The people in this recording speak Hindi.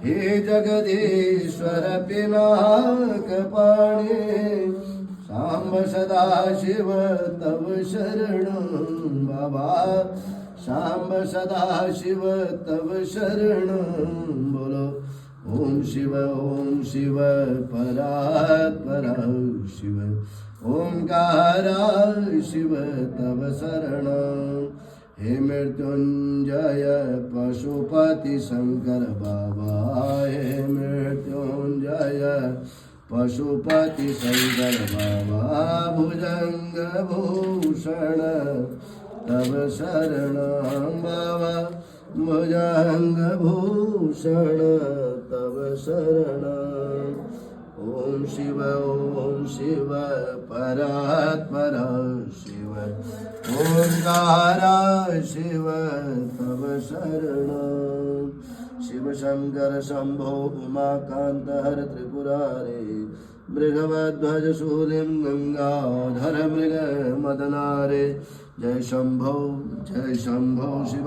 हे जगदीश्वर पिनाकपाणे शांब सदाशिव तव शरण बाबा शांब सदाशिव तव शरण बोलो ओम शिव परात्परा शिव ओंकारा शिव तव शरण हे मृत्युंजय पशुपति शंकर बाबा हे मृत्युंजय पशुपति शंकर बाबा भुजंग भूषण तव शरण बाबा भुजंग भूषण तव शरण ओम शिव परात्परा शिव ओंकारा शिव तव शरण शिव शंकर शंभो उमाकांत हर त्रिपुरारे मृगवध्वज शूलिं गंगाधर मृग मदनारे जय शंभो शिव